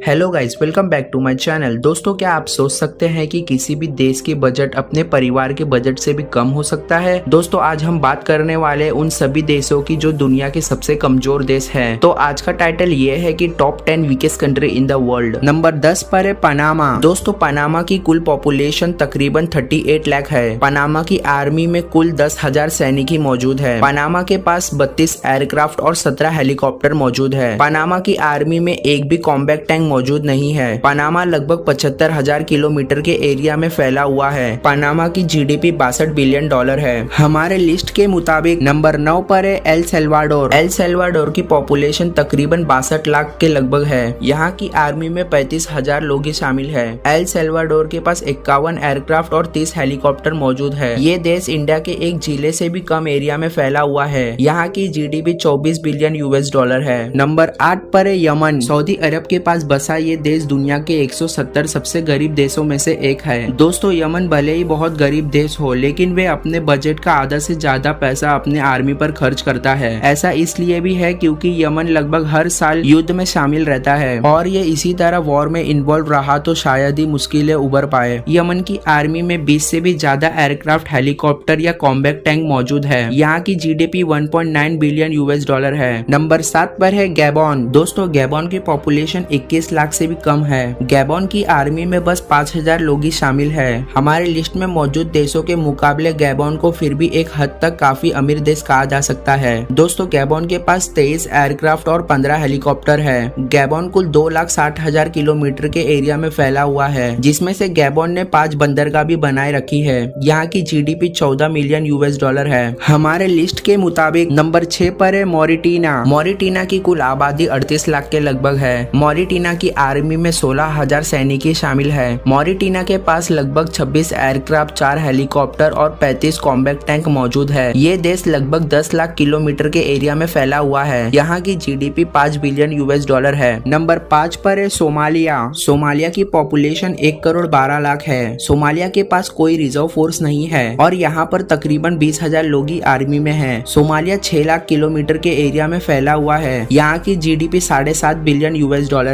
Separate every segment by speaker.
Speaker 1: Hello guys, welcome back to my channel. दोस्तों, क्या आप सोच सकते हैं कि किसी भी देश की बजट अपने परिवार के बजट से भी कम हो सकता है? दोस्तों, आज हम बात करने वाले उन सभी देशों की जो दुनिया के सबसे कमजोर देश हैं। तो आज का टाइटल ये है कि top 10 weakest country in the world. Number 10 पर है पनामा। दोस्तों, पनामा की कुल पॉपुलेशन तकरीबन 38 लाख है। पनामा की आर्मी में कुल 10,000 सैनिक ही मौजूद है। पनामा के पास 32 एयरक्राफ्ट और 17 हेलीकॉप्टर मौजूद है। पनामा की आर्मी में एक भी कॉम्बैट टैंक मौजूद नहीं है। पनामा लगभग 75,000 किलोमीटर के एरिया में फैला हुआ है। पनामा की जीडीपी $62 बिलियन है। हमारे लिस्ट के मुताबिक नंबर 9 पर है एल सल्वाडोर। एल सल्वाडोर की पॉपुलेशन तकरीबन 62 लाख के लगभग है। यहाँ की आर्मी में 35,000 लोग ही शामिल है। एल सल्वाडोर के पास 51 एयरक्राफ्ट और 30 हेलीकॉप्टर मौजूद है। ये देश इंडिया के एक जिले से भी कम एरिया में फैला हुआ है। यहाँ की जीडीपी $24 बिलियन है। नंबर 8 पर है यमन। सऊदी अरब के पास बसा ये देश दुनिया के 170 सबसे गरीब देशों में से एक है। दोस्तों, यमन भले ही बहुत गरीब देश हो, लेकिन वे अपने बजट का आधा से ज्यादा पैसा अपने आर्मी पर खर्च करता है। ऐसा इसलिए भी है क्योंकि यमन लगभग हर साल युद्ध में शामिल रहता है और ये इसी तरह वॉर में इन्वॉल्व रहा तो शायद ही मुश्किलें उभर पाए। यमन की आर्मी में 20 से भी ज्यादा एयरक्राफ्ट, हेलीकॉप्टर या कॉम्बैट टैंक मौजूद है। यहाँ की जीडीपी $1.9 बिलियन है। नंबर 7 पर है गैबॉन। दोस्तों, गैबॉन की पॉपुलेशन 21 लाख से भी कम है। गैबॉन की आर्मी में बस 5,000 लोग ही शामिल है। हमारे लिस्ट में मौजूद देशों के मुकाबले गैबॉन को फिर भी एक हद तक काफी अमीर देश कहा जा सकता है। दोस्तों, गैबॉन के पास 23 एयरक्राफ्ट और 15 हेलीकॉप्टर है। गैबॉन कुल 2,60,000 किलोमीटर के एरिया में फैला हुआ है, जिसमें से गैबॉन ने 5 बंदरगाह भी बनाए रखी है। यहाँ की जीडीपी $14 मिलियन है। हमारे लिस्ट के मुताबिक नंबर 6 पर है मॉरिटीना। मॉरिटीना की कुल आबादी 38 लाख के लगभग है। मॉरिटीना की आर्मी में 16,000 सैनिक शामिल है। मॉरिटीना के पास लगभग 26 एयरक्राफ्ट, 4 हेलीकॉप्टर और 35 कॉम्बैट टैंक मौजूद है। ये देश लगभग 10 लाख किलोमीटर के एरिया में फैला हुआ है। यहाँ की जीडीपी $5 बिलियन है। नंबर 5 पर है सोमालिया। सोमालिया की पॉपुलेशन 1,12,00,000 है। सोमालिया के पास कोई रिजर्व फोर्स नहीं है और यहाँ पर तकरीबन 20,000 लोग ही आर्मी में है। सोमालिया 6 लाख किलोमीटर के एरिया में फैला हुआ है। यहाँ की जीडीपी $7.5 बिलियन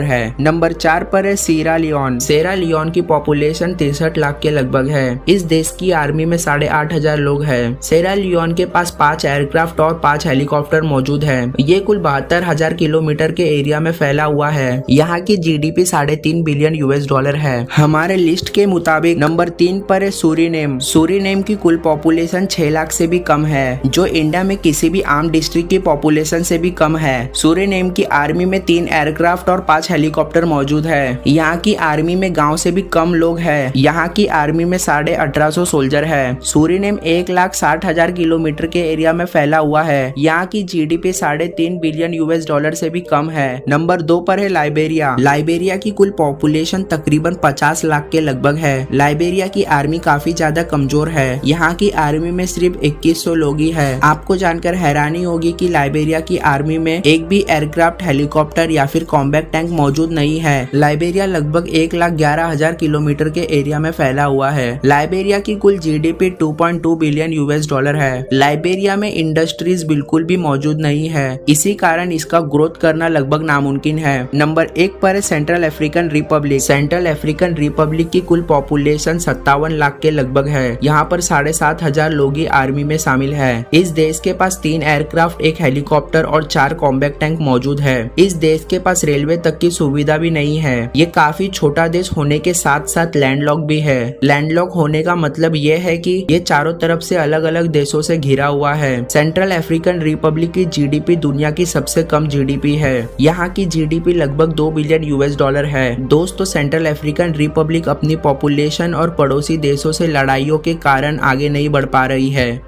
Speaker 1: है। नंबर 4 पर है सीरा लियोन। सीरा लियोन की पॉपुलेशन 63 लाख के लगभग है। इस देश की आर्मी में 8,500 लोग हैं। सीरा लियोन के पास 5 एयरक्राफ्ट और 5 हेलीकॉप्टर मौजूद है। ये कुल 72,000 किलोमीटर के एरिया में फैला हुआ है। यहाँ की जीडीपी $3.5 बिलियन है। हमारे लिस्ट के मुताबिक नंबर 3 पर है सूरीनेम। सूरीनेम की कुल पॉपुलेशन 6 लाख से भी कम है, जो इंडिया में किसी भी आम डिस्ट्रिक्ट की पॉपुलेशन से भी कम है। सूरीनेम की आर्मी में 3 एयरक्राफ्ट और 5 हेलीकॉप्टर मौजूद है। यहाँ की आर्मी में गांव से भी कम लोग हैं। यहाँ की आर्मी में 1850 सोल्जर है। सूरीनेम 1,60,000 किलोमीटर के एरिया में फैला हुआ है। यहाँ की जीडीपी $3.5 बिलियन से भी कम है। नंबर 2 पर है लाइबेरिया। लाइबेरिया की कुल पॉपुलेशन तकरीबन 50 लाख के लगभग है। लाइबेरिया की आर्मी काफी ज्यादा कमजोर है। यहाँ की आर्मी में सिर्फ 2100 लोग ही है। आपको जानकर हैरानी होगी कि लाइबेरिया की आर्मी में एक भी एयरक्राफ्ट, हेलीकॉप्टर या फिर कॉम्बैट टैंक मौजूद नहीं है। लाइबेरिया लगभग 1,11,000 किलोमीटर के एरिया में फैला हुआ है। लाइबेरिया की कुल जीडीपी $2.2 बिलियन है। लाइबेरिया में इंडस्ट्रीज बिल्कुल भी मौजूद नहीं है। इसी कारण इसका ग्रोथ करना लगभग नामुमकिन है। नंबर 1 पर है central African Republic. Central African Republic की कुल पॉपुलेशन 57 लाख के लगभग है। यहाँ पर 7,500 लोग ही आर्मी में शामिल है। इस देश के पास 3 एयरक्राफ्ट, 1 हेलीकॉप्टर और 4 कॉम्बैट टैंक मौजूद है। इस देश के पास रेलवे तक की सुविधा भी नहीं है। ये काफी छोटा देश होने के साथ साथ लैंडलॉक भी है। लैंडलॉक होने का मतलब ये है कि ये चारों तरफ से अलग अलग देशों से घिरा हुआ है। सेंट्रल अफ्रीकन रिपब्लिक की जीडीपी दुनिया की सबसे कम जीडीपी है। यहाँ की जीडीपी लगभग $2 बिलियन है। दोस्तों, सेंट्रल अफ्रीकन रिपब्लिक अपनी पॉपुलेशन और पड़ोसी देशों से लड़ाइयों के कारण आगे नहीं बढ़ पा रही है।